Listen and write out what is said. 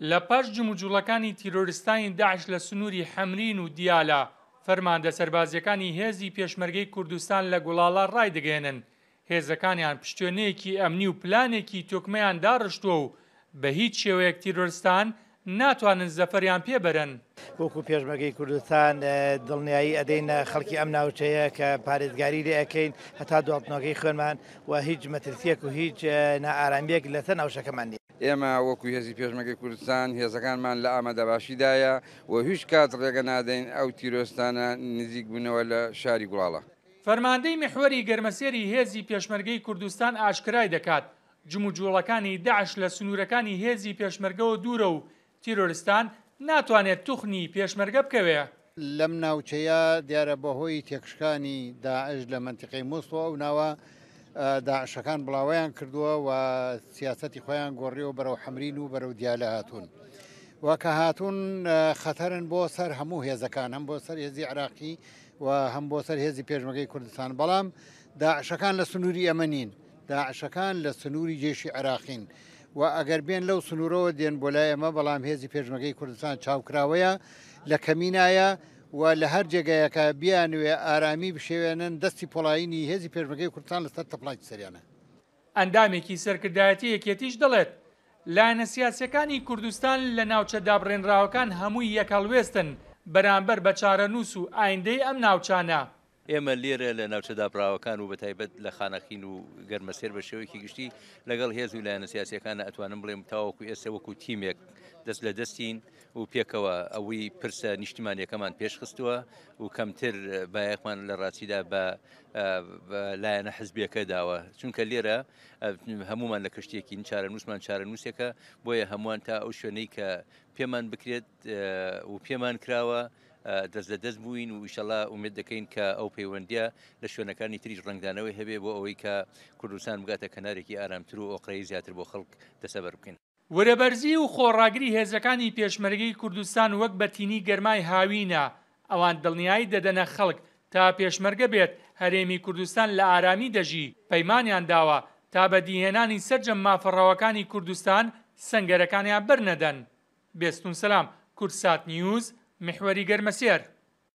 لە پاش جموجوڵەکانی تیرۆریستانی داعش لە سنووری حەمرین و دیالە فەرماندە سەربازیەکانی هێزی پێشمەرگەی کوردستان لە گوڵاڵە ڕایدەگەێنن هێزەکانیان پشتێنەیەکی ئەمنی و پلانێکی تۆکمەیان داڕشتووە و بە هیچ شێوەیەک تیرۆریستان ناتوانن زەفەریان پێبەرن. وەکو پێشمەرگەی کوردستان دڵنیایی ئەدەین خەڵکی ئەم ناوچەیە کە پارێزگاری لێ ئەەکەین هەتا دوڵاتنەوەکەی خوێنمان و هیچ مەترسیەک و هیچ نائارامەیەک لەسەر ناوچەکەمان نیە. ئێمە وەکو هێزی پێشمەرگەی کوردستان هێزەکانمان لە ئامادەباشیدایە و هیچ کات ڕێگە نادەین ئەو تیرۆستانە نزیک بوونەوە لە شاری گوڵاڵە. فەرماندەی میحوەری گەرمەسێری هێزی پێشمەرگەی کوردستان ئاشکرای دەکات جموجوڵەکانی داعش لە سنوورەکانی هێزی پێشمەرگەوە دوورە و تیرۆریستان ناتوانێت توخنی پێشمەرگە بکەوێ. لەم ناوچەیە دیارە بەهۆی تێکشکانی داعش لە منتیقەی مووسڵ و ناوە داعشەکان بڵاویان کردووە و سیاسەتی خۆیان گۆڕیەوە بەرەو حەمرین و بەرەو دیالە هاتوون. وەکە هاتوون خەتەرن بۆ سەر هەموو هێزەکان هەم بۆ سەر هێزی عراقی و هەم بۆ سەر هێزی پێشمەرگەی کوردستان بەڵام داعشەکان لە سنووری ئەمە نین داعشەکان لە سنووری جێشی عراقین و ئەگەر بێن لەو سنوورەوە دێن بۆ لای ئەمە بەڵام هێزی پێشمەرگەی کوردستان چاوکراوەیە لە کەمینایە و لە هەر جێگایەکە بیانوێ ئارامی بشێوێنن دەستی پۆڵاینی هێزی پێشمەرگەی کوردستان لەسەر تەپڵاکی سەریانە. ئەندامێکی سەرکردایەتی یەکێتیش دەڵێت لایەنە سیاسەکانی کوردستان لە ناوچە دابڕێنراوەکان هەمووی یەکەڵوێستن بەرامبەر بە چارەنووس و ئایندەی ئەم ناوچانە. ئێمە لێرە لە ناوچە دابراوەکان و بەتایبەت لە خانەخین و گەرمەسێر بە شێوەیەکی گشتی لەگەڵ هێز و لایەنە سیاسیەکانە ئەتوانم بڵێم تاوەکو ئێستا وەکو تیمێک دەست لە دەستین و پێکەوە ئەوەی پرسە نیشتیمانیەکەمان پێشخستووە و کەمتر بایەخمان لە ڕاستیدا بە لایەنە حزبیەکە داوە چونکە لێرە هەمومان لە کەشتێکی چارەنووسمان چارەنووسێکە بۆیە هەمووان تا ئەو شوێنەی کە پێمان بکرێت و پێمان کراوە دەست لە دەست بووین و ئیشەڵا ئومێد دەکەین کە ئەو پەیوەندیە لە شوێنەکانی تریش ڕنگدانەوەی هەبێ بۆ ئەوەی کە کوردستان بگاتە کەنارێکی ئارامتر و ئۆقرەی زیاتر بۆ خەڵک دەسەبەر بکەین. وەرەبەرزی و خۆڕاگری هێزەکانی پێشمەرگەی کوردستان وەک بەتینی گەرمای هاوینە ئەوان دڵنیایی دەدەنە خەڵک تا پێشمەرگە بێت هەرێمی کوردستان لە ئارامی دەژی پەیمانیان داوە تا بەدیهێنانی سەرجەم مافەڕەوەکانی کوردستان سەنگەرەکانیان بەرنەدەن. بێستون سەلام کورسات نیوز محوەری گەرمەسێر.